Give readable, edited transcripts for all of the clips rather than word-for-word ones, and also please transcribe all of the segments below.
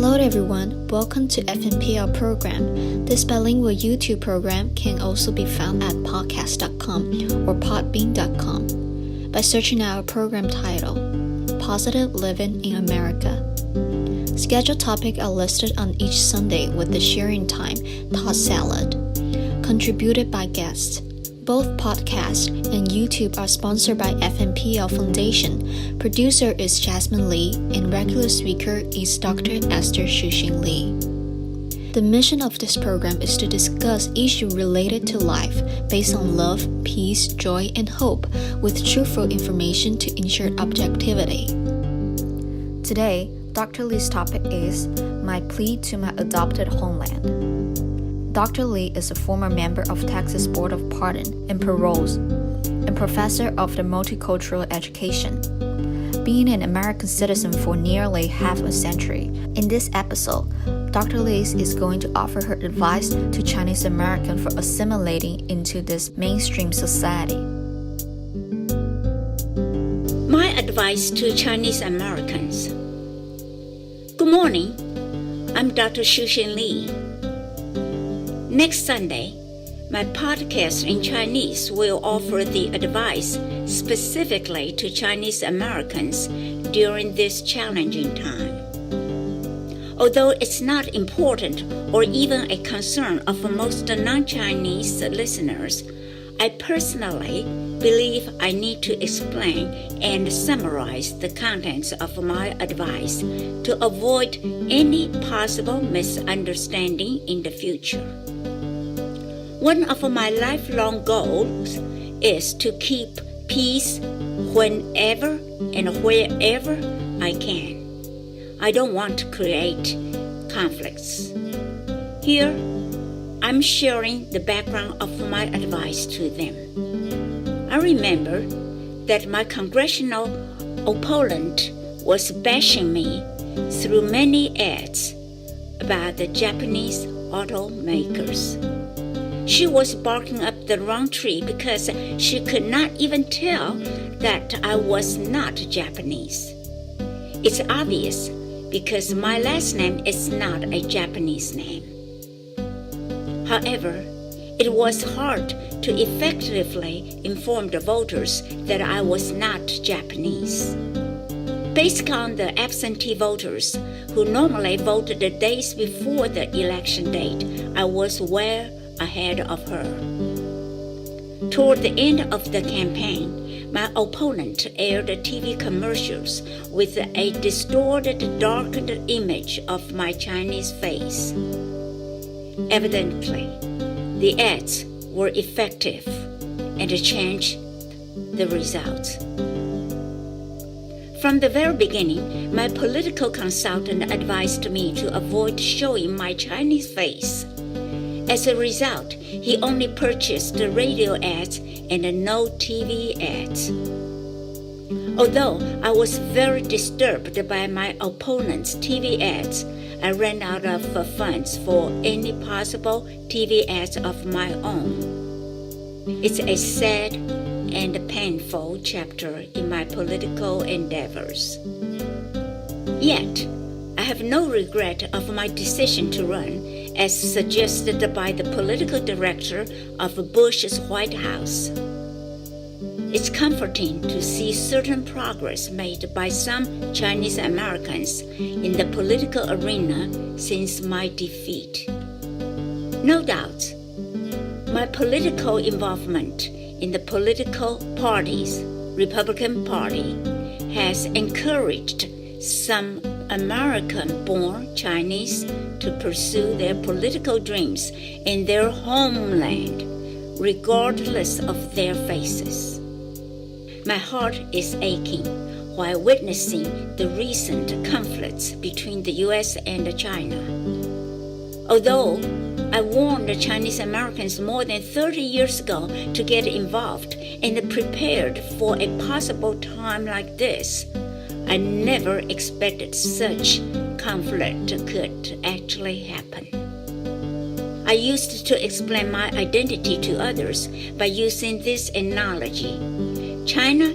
Hello everyone, welcome to FNPL program. This bilingual YouTube program can also be found at podcast.com or podbean.com by searching our program title, Positive Living in America. Scheduled topics are listed on each Sunday with the sharing time, Toss Salad, contributed by guests. Both podcast and YouTube are sponsored by FNPL Foundation. Producer is Jasmine Lee and regular speaker is Dr. Esther Lee. The mission of this program is to discuss issues related to life based on love, peace, joy, and hope with truthful information to ensure objectivity. Today, Dr. Lee's topic is My Plea to My Adopted Homeland. Dr. Lee is a former member of Texas Board of Pardon and Paroles and professor of the multicultural education, being an American citizen for nearly half a century. In this episode, Dr. Lee is going to offer her advice to Chinese Americans for assimilating into this mainstream society. My advice to Chinese Americans. Good morning, I'm Dr. Lee. Next Sunday, my podcast in Chinese will offer the advice specifically to Chinese Americans during this challenging time. Although it's not important or even a concern of most non-Chinese listeners, I personally believe I need to explain and summarize the contents of my advice to avoid any possible misunderstanding in the future. One of my lifelong goals is to keep peace whenever and wherever I can. I don't want to create conflicts. Here, I'm sharing the background of my advice to them. I remember that my congressional opponent was bashing me through many ads about the Japanese automakers. She was barking up the wrong tree because she could not even tell that I was not Japanese. It's obvious because my last name is not a Japanese name. However, it was hard to effectively inform the voters that I was not Japanese. Based on the absentee voters who normally voted the days before the election date, I was well ahead of her. Toward the end of the campaign, my opponent aired TV commercials with a distorted, darkened image of my Chinese face. Evidently, the ads were effective and changed the results. From the very beginning, my political consultant advised me to avoid showing my Chinese face. As a result, he only purchased the radio ads and no TV ads. Although I was very disturbed by my opponent's TV ads, I ran out of funds for any possible TV ads of my own. It's a sad and painful chapter in my political endeavors. Yet, I have no regret of my decision to run, as suggested by the political director of Bush's White House. It's comforting to see certain progress made by some Chinese Americans in the political arena since my defeat. No doubt, my political involvement in the political parties, Republican Party, has encouraged some American-born Chinese to pursue their political dreams in their homeland, regardless of their faces. My heart is aching while witnessing the recent conflicts between the U.S. and China. Although I warned the Chinese Americans more than 30 years ago to get involved and prepared for a possible time like this, I never expected such conflict could actually happen. I used to explain my identity to others by using this analogy. China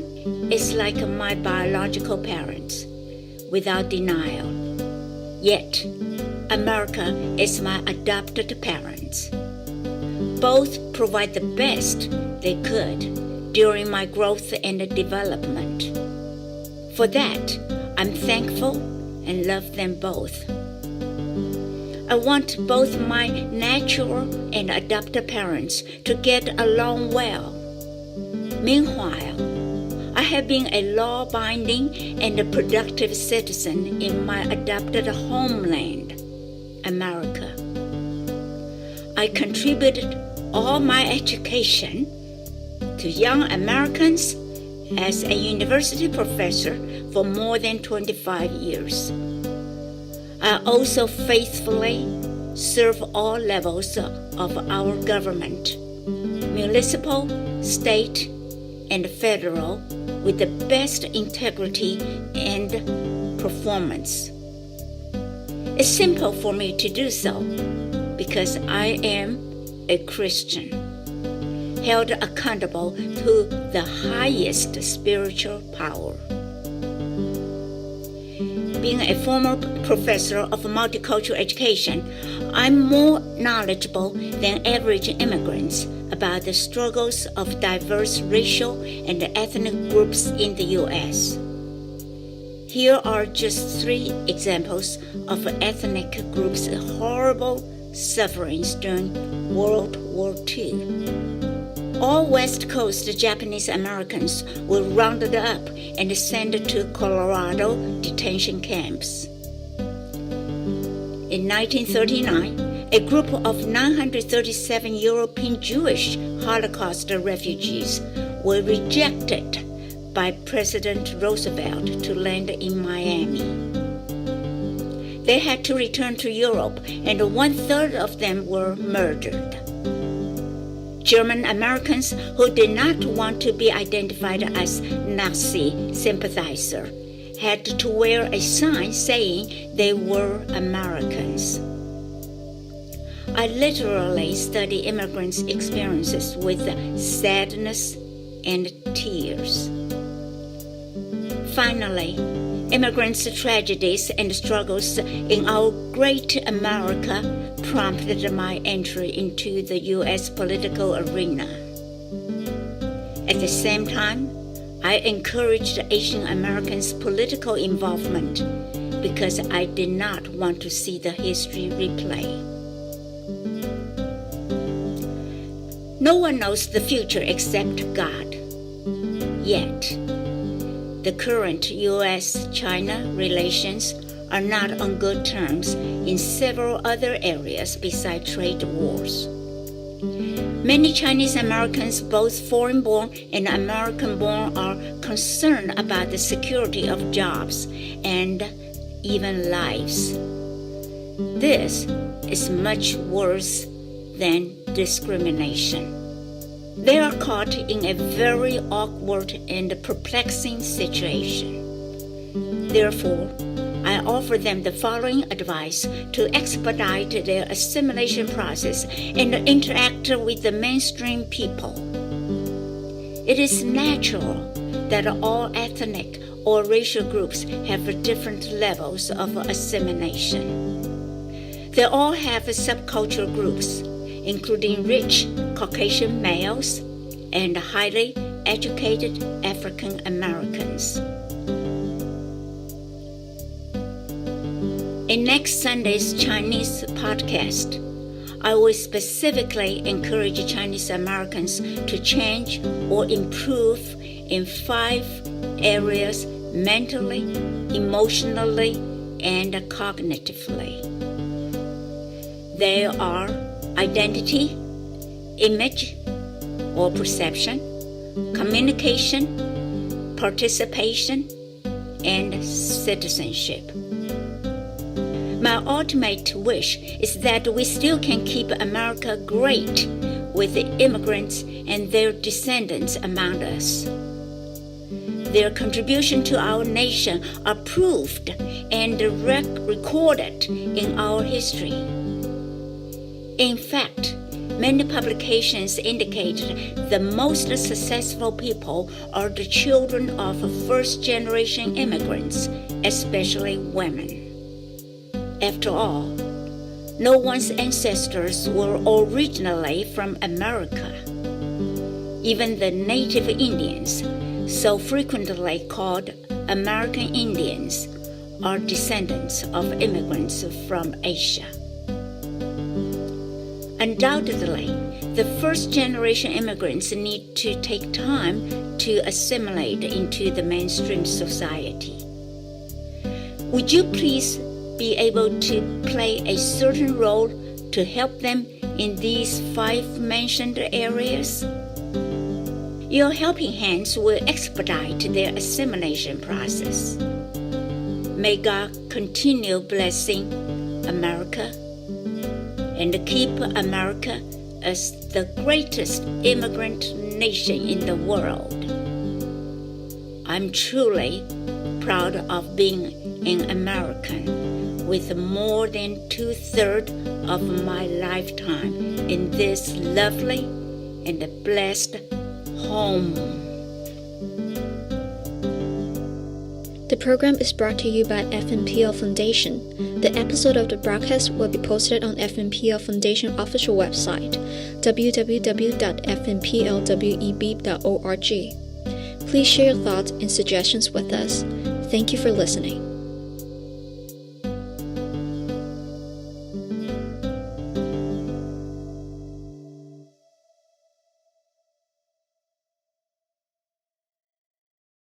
is like my biological parents, without denial. Yet, America is my adopted parents. Both provide the best they could during my growth and development. For that, I'm thankful and love them both. I want both my natural and adopted parents to get along well. Meanwhile, I have been a law-abiding and a productive citizen in my adopted homeland, America. I contributed all my education to young Americans as a university professor for more than 25 years. I also faithfully serve all levels of our government, municipal, state, and federal, with the best integrity and performance. It's simple for me to do so because I am a Christian, held accountable to the highest spiritual power. Being a former professor of multicultural education, I'm more knowledgeable than average immigrants about the struggles of diverse racial and ethnic groups in the U.S. Here are just 3 examples of ethnic groups' horrible sufferings during World War II. All West Coast Japanese Americans were rounded up and sent to Colorado detention camps. In 1939, a group of 937 European Jewish Holocaust refugees were rejected by President Roosevelt to land in Miami. They had to return to Europe, and 1/3 of them were murdered. German Americans who did not want to be identified as Nazi sympathizer had to wear a sign saying they were Americans. I literally study immigrants' experiences with sadness and tears. Finally, immigrants' tragedies and struggles in our great America prompted my entry into the U.S. political arena. At the same time, I encouraged Asian Americans' political involvement because I did not want to see the history replay. No one knows the future except God. Yet, the current U.S.-China relations are not on good terms in several other areas besides trade wars. Many Chinese Americans, both foreign-born and American-born, are concerned about the security of jobs and even lives. This is much worse than discrimination. They are caught in a very awkward and perplexing situation. Therefore, I offer them the following advice to expedite their assimilation process and interact with the mainstream people. It is natural that all ethnic or racial groups have different levels of assimilation. They all have subculture groups, including rich Caucasian males and highly educated African Americans. In next Sunday's Chinese podcast, I will specifically encourage Chinese Americans to change or improve in 5 areas mentally, emotionally, and cognitively. They are identity, image or perception, communication, participation, and citizenship. My ultimate wish is that we still can keep America great with the immigrants and their descendants among us. Their contribution to our nation are proved and recorded in our history. In fact, many publications indicate the most successful people are the children of first-generation immigrants, especially women. After all, no one's ancestors were originally from America. Even the native Indians, so frequently called American Indians, are descendants of immigrants from Asia. Undoubtedly, the first-generation immigrants need to take time to assimilate into the mainstream society. Would you please be able to play a certain role to help them in these 5 mentioned areas? Your helping hands will expedite their assimilation process. May God continue blessing America and keep America as the greatest immigrant nation in the world. I'm truly proud of being an American with more than 2/3 of my lifetime in this lovely and blessed home. The program is brought to you by FNPL Foundation. The episode of the broadcast will be posted on FNPL Foundation official website, www.fnplweb.org. Please share your thoughts and suggestions with us. Thank you for listening.